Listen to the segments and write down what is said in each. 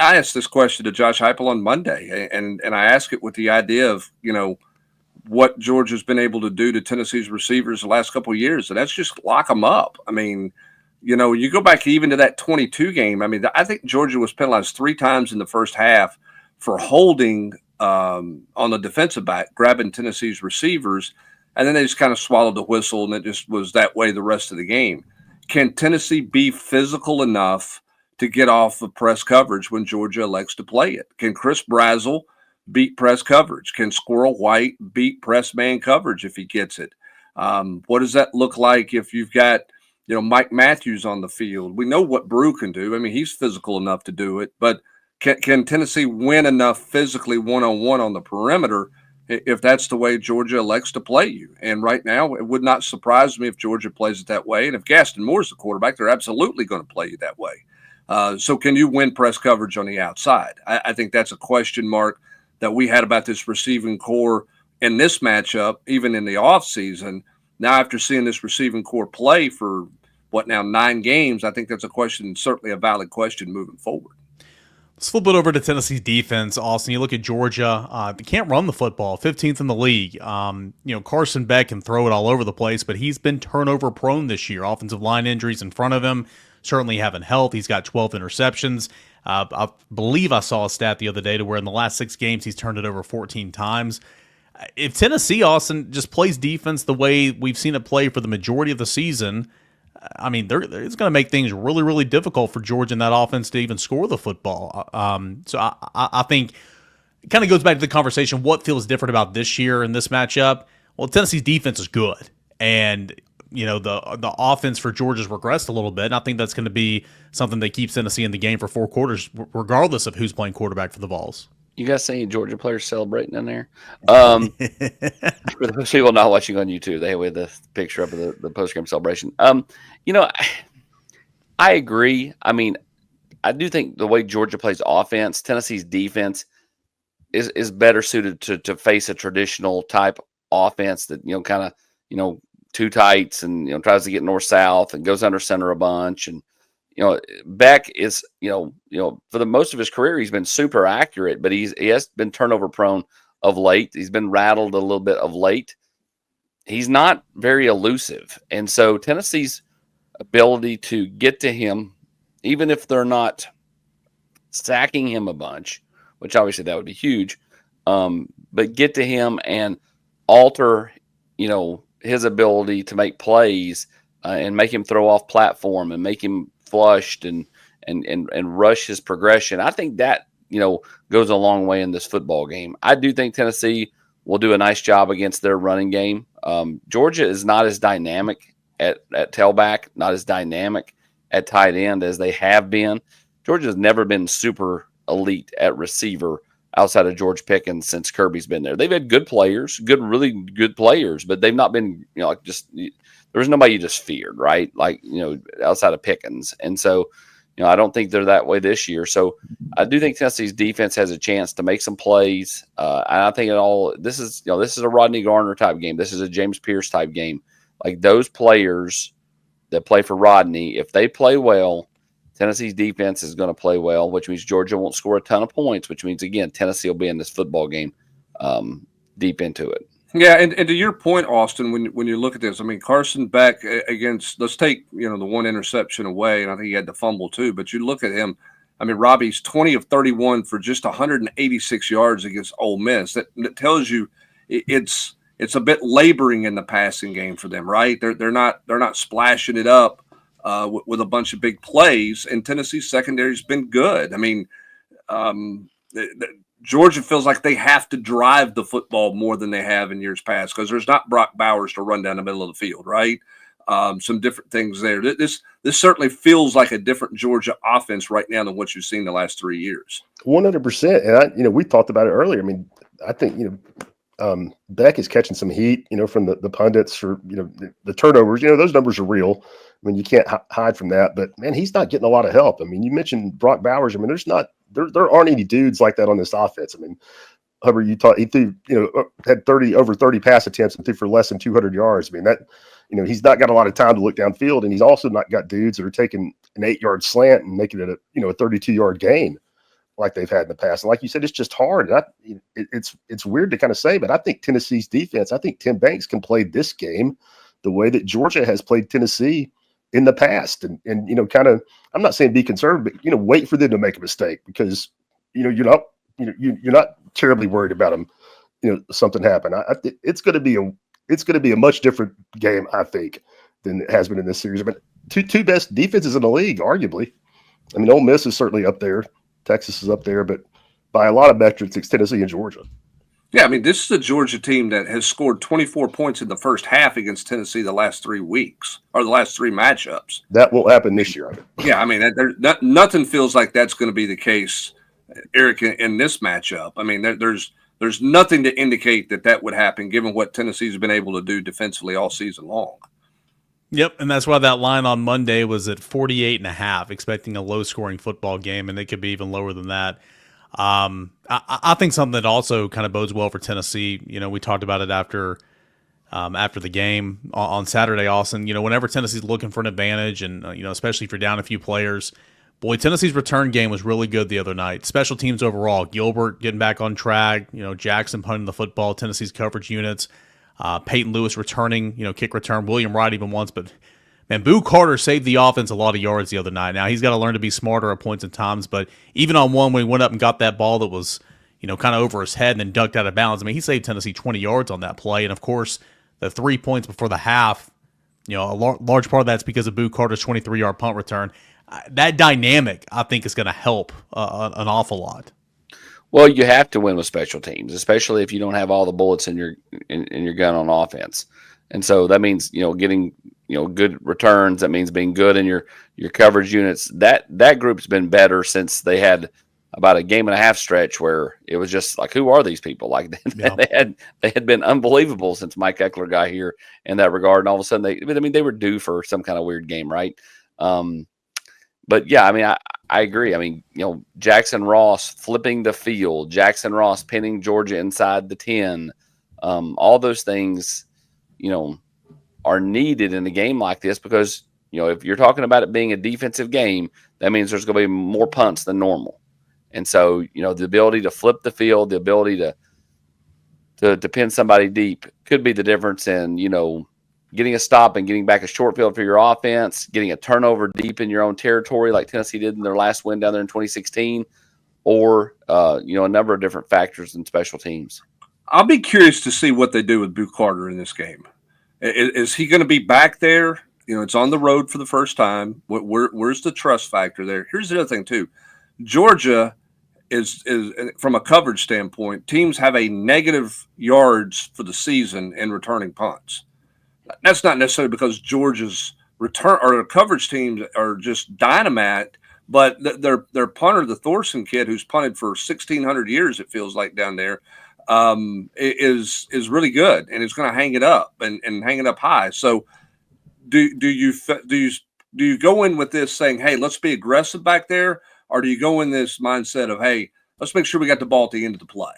I asked this question to Josh Heupel on Monday, and I asked it with the idea of, what Georgia's been able to do to Tennessee's receivers the last couple of years, and that's just lock them up. I mean, you go back even to that 22 game. I mean, I think Georgia was penalized 3 times in the first half for holding on the defensive back, grabbing Tennessee's receivers, and then they just kind of swallowed the whistle, and it just was that way the rest of the game. Can Tennessee be physical enough to get off of press coverage when Georgia elects to play it? Can Chris Brazzell beat press coverage? Can Squirrel White beat press man coverage if he gets it? What does that look like if you've got, Mike Matthews on the field? We know what Brew can do. I mean, he's physical enough to do it, but can Tennessee win enough physically one-on-one on the perimeter if that's the way Georgia elects to play you? And right now, it would not surprise me if Georgia plays it that way. And if Gaston Moore's the quarterback, they're absolutely going to play you that way. So can you win press coverage on the outside? I think that's a question mark that we had about this receiving core in this matchup, even in the offseason. Now, after seeing this receiving core play for, 9 games, I think that's a question, certainly a valid question moving forward. Let's flip it over to Tennessee's defense, Austin. You look at Georgia, they can't run the football, 15th in the league. Carson Beck can throw it all over the place, but he's been turnover prone this year. Offensive line injuries in front of him certainly haven't helped. He's got 12 interceptions. I believe I saw a stat the other day to where in the last 6 games he's turned it over 14 times. If Tennessee, Austin, just plays defense the way we've seen it play for the majority of the season, I mean, it's going to make things really, really difficult for Georgia in that offense to even score the football. So I think it kind of goes back to the conversation, what feels different about this year in this matchup? Well, Tennessee's defense is good, and the offense for Georgia's regressed a little bit, and I think that's going to be something that keeps Tennessee in the game for 4 quarters, regardless of who's playing quarterback for the Vols. You guys see any Georgia players celebrating in there? For those people not watching on YouTube, they have the picture up of the post-game celebration. I agree. I mean, I do think the way Georgia plays offense, Tennessee's defense is better suited to face a traditional type offense that, kind of, two tights and, tries to get north-south and goes under center a bunch. And, Beck is, for the most of his career, he's been super accurate, but he has been turnover prone of late. He's been rattled a little bit of late. He's not very elusive. And so Tennessee's ability to get to him, even if they're not sacking him a bunch, which obviously that would be huge, but get to him and alter, his ability to make plays and make him throw off platform and make him flushed and rush his progression. I think that, goes a long way in this football game. I do think Tennessee will do a nice job against their running game. Georgia is not as dynamic at tailback, not as dynamic at tight end as they have been. Georgia's never been super elite at receiver outside of George Pickens since Kirby's been there. They've had good players, really good players, but they've not been, there was nobody you just feared, right? Outside of Pickens. And so, I don't think they're that way this year. So I do think Tennessee's defense has a chance to make some plays. And I think this is a Rodney Garner type game. This is a James Pierce type game. Like those players that play for Rodney, if they play well, Tennessee's defense is going to play well, which means Georgia won't score a ton of points, which means, again, Tennessee will be in this football game deep into it. Yeah, and to your point, Austin, when you look at this, I mean, Carson Beck against, let's take, the one interception away, and I think he had the fumble too, but you look at him, I mean, Robbie's 20 of 31 for just 186 yards against Ole Miss. That tells you it's a bit laboring in the passing game for them, right? They're not splashing it up with a bunch of big plays, and Tennessee's secondary's been good. I mean, Georgia feels like they have to drive the football more than they have in years past because there's not Brock Bowers to run down the middle of the field, right? Some different things there. This certainly feels like a different Georgia offense right now than what you've seen the last 3 years. 100%. And we talked about it earlier. I mean, I think, Beck is catching some heat, from the pundits for, the turnovers. Those numbers are real. I mean, you can't hide from that. But, man, he's not getting a lot of help. I mean, you mentioned Brock Bowers. I mean, there aren't any dudes like that on this offense. I mean, Hubbard, he threw, had over 30 pass attempts and threw for less than 200 yards. I mean, that, he's not got a lot of time to look downfield, and he's also not got dudes that are taking an 8-yard slant and making it a 32-yard gain. like they've had in the past. And like you said, it's just hard. It's weird to kind of say, but I think Tennessee's defense, I think Tim Banks can play this game the way that Georgia has played Tennessee in the past. And kind of, I'm not saying be conservative, but, wait for them to make a mistake because, you're not terribly worried about them. Something happened. It's going to be a much different game, I think, than it has been in this series. But two best defenses in the league, arguably. I mean, Ole Miss is certainly up there. Texas is up there, but by a lot of metrics, it's Tennessee and Georgia. Yeah, I mean, this is a Georgia team that has scored 24 points in the first half against Tennessee the last 3 weeks or the last 3 matchups. That won't happen this year. Yeah, I mean, nothing feels like that's going to be the case, Eric, in this matchup. I mean, there's nothing to indicate that would happen given what Tennessee's been able to do defensively all season long. Yep, and that's why that line on Monday was at 48.5, expecting a low-scoring football game, and it could be even lower than that. I think something that also kind of bodes well for Tennessee, we talked about it after the game on Saturday, Austin. Whenever Tennessee's looking for an advantage, and especially if you're down a few players, boy, Tennessee's return game was really good the other night. Special teams overall, Gilbert getting back on track, Jackson punting the football, Tennessee's coverage units. Peyton Lewis returning, kick return. William Wright even once, but man, Boo Carter saved the offense a lot of yards the other night. Now he's got to learn to be smarter at points and times, but even on one when he went up and got that ball that was, kind of over his head and then ducked out of bounds. I mean, he saved Tennessee 20 yards on that play, and of course, the 3 points before the half, a large part of that's because of Boo Carter's 23-yard punt return. That dynamic, I think, is going to help an awful lot. Well, you have to win with special teams, especially if you don't have all the bullets in your gun on offense. And so that means, getting, good returns. That means being good in your coverage units. That group's been better since they had about a game and a half stretch where it was just like, who are these people? Like they had been unbelievable since Mike Eckler got here in that regard. And all of a sudden they were due for some kind of weird game, right? But yeah, I mean, I agree. I mean, Jackson Ross flipping the field, Jackson Ross pinning Georgia inside the 10, all those things, are needed in a game like this because, if you're talking about it being a defensive game, that means there's going to be more punts than normal. And so, the ability to flip the field, the ability to pin somebody deep could be the difference in, getting a stop and getting back a short field for your offense, getting a turnover deep in your own territory like Tennessee did in their last win down there in 2016, or, a number of different factors in special teams. I'll be curious to see what they do with Boo Carter in this game. Is he going to be back there? It's on the road for the first time. Where's the trust factor there? Here's the other thing, too. Georgia is from a coverage standpoint, teams have a negative yards for the season in returning punts. That's not necessarily because Georgia's return or coverage teams are just dynamite, but their punter, the Thorson kid, who's punted for 1,600 years, it feels like down there, is really good and is going to hang it up and hang it up high. So, do you go in with this saying, hey, let's be aggressive back there, or do you go in this mindset of, hey, let's make sure we got the ball at the end of the play?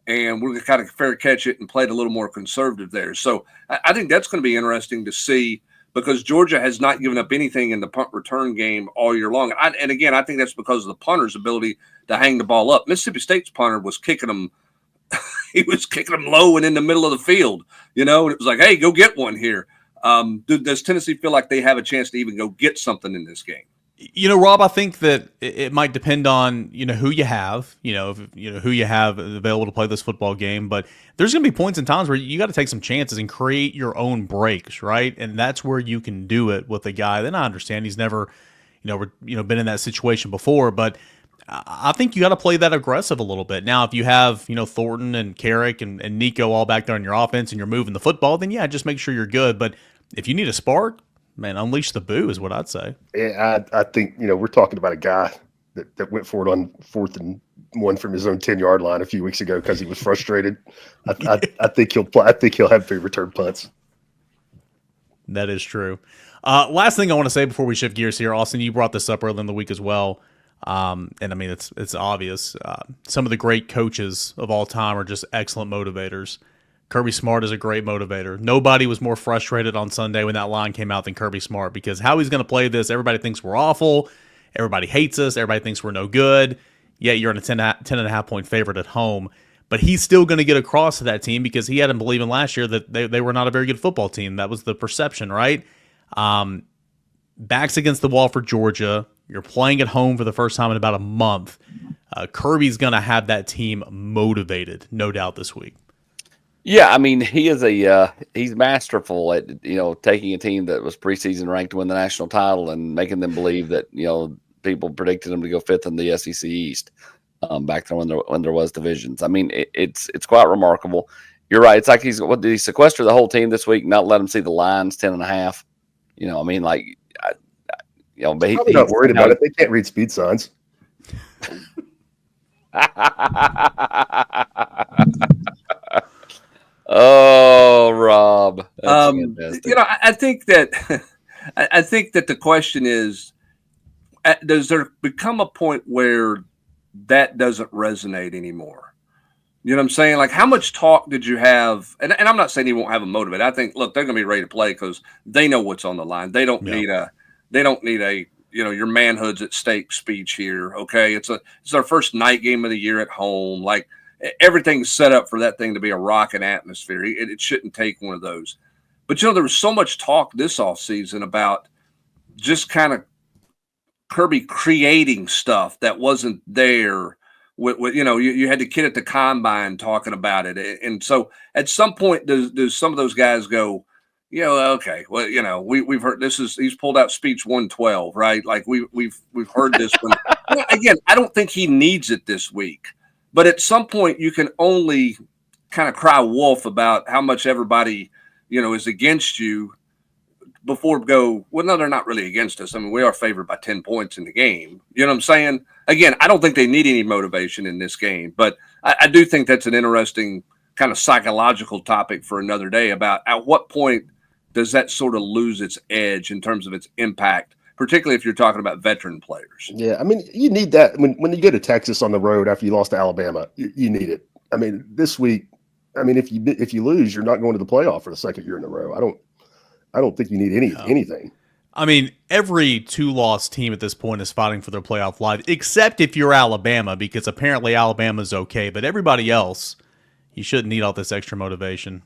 And we're going to kind of fair catch it and play it a little more conservative there. So I think that's going to be interesting to see because Georgia has not given up anything in the punt return game all year long. And again, I think that's because of the punter's ability to hang the ball up. Mississippi State's punter was kicking them. He was kicking them low and in the middle of the field. It was like, hey, go get one here. Does Tennessee feel like they have a chance to even go get something in this game? Rob, I think that it might depend on, who you have, who you have available to play this football game. But there's going to be points and times where you got to take some chances and create your own breaks, right? And that's where you can do it with a guy. Then I understand he's never, been in that situation before. But I think you got to play that aggressive a little bit. Now, if you have, Thornton and Carrick and Nico all back there on your offense and you're moving the football, then yeah, just make sure you're good. But if you need a spark, man, unleash the boo is what I'd say. Yeah, I think, we're talking about a guy that went for it on 4th and 1 from his own 10-yard line a few weeks ago because he was frustrated. I think he'll play. I think he'll have 3 return punts. That is true. Last thing I want to say before we shift gears here, Austin, you brought this up earlier in the week as well. And I mean, it's obvious. Some of the great coaches of all time are just excellent motivators. Kirby Smart is a great motivator. Nobody was more frustrated on Sunday when that line came out than Kirby Smart because how he's going to play this, everybody thinks we're awful. Everybody hates us. Everybody thinks we're no good. Yeah, you're in a 10.5 point favorite at home. But he's still going to get across to that team because he had him believing last year that they were not a very good football team. That was the perception, right? Backs against the wall for Georgia. You're playing at home for the first time in about a month. Kirby's going to have that team motivated, no doubt, this week. Yeah, I mean, he is he's masterful at, taking a team that was preseason ranked to win the national title and making them believe that, people predicted them to go fifth in the SEC East back then when there was divisions. I mean, it's quite remarkable. You're right. It's like did he sequester the whole team this week, not let them see the lines 10.5? I mean, like, but he's probably not worried about it. They can't read speed signs. Oh, Rob. I think that the question is, does there become a point where that doesn't resonate anymore? You know what I'm saying? Like, how much talk did you have? And I'm not saying he won't have them motivated. I think, look, they're going to be ready to play because they know what's on the line. They don't need a your manhood's at stake speech here. Okay. It's their first night game of the year at home. Like, everything's set up for that thing to be a rocking atmosphere. It shouldn't take one of those. But, there was so much talk this offseason about just kind of Kirby creating stuff that wasn't there. You had the kid at the combine talking about it. And so at some point, does some of those guys go, okay, well, we've heard he's pulled out speech 112, right? Like we've heard this one. Again, I don't think he needs it this week. But at some point, you can only kind of cry wolf about how much everybody, is against you before go, well, no, they're not really against us. I mean, we are favored by 10 points in the game. You know what I'm saying? Again, I don't think they need any motivation in this game. But I do think that's an interesting kind of psychological topic for another day about at what point does that sort of lose its edge in terms of its impact, particularly if you're talking about veteran players. Yeah, I mean, you need that when you go to Texas on the road after you lost to Alabama. You need it. I mean, this week, if you lose, you're not going to the playoff for the second year in a row. I don't think you need anything. I mean, every 2-loss team at this point is fighting for their playoff life, except if you're Alabama, because apparently Alabama's okay. But everybody else, you shouldn't need all this extra motivation.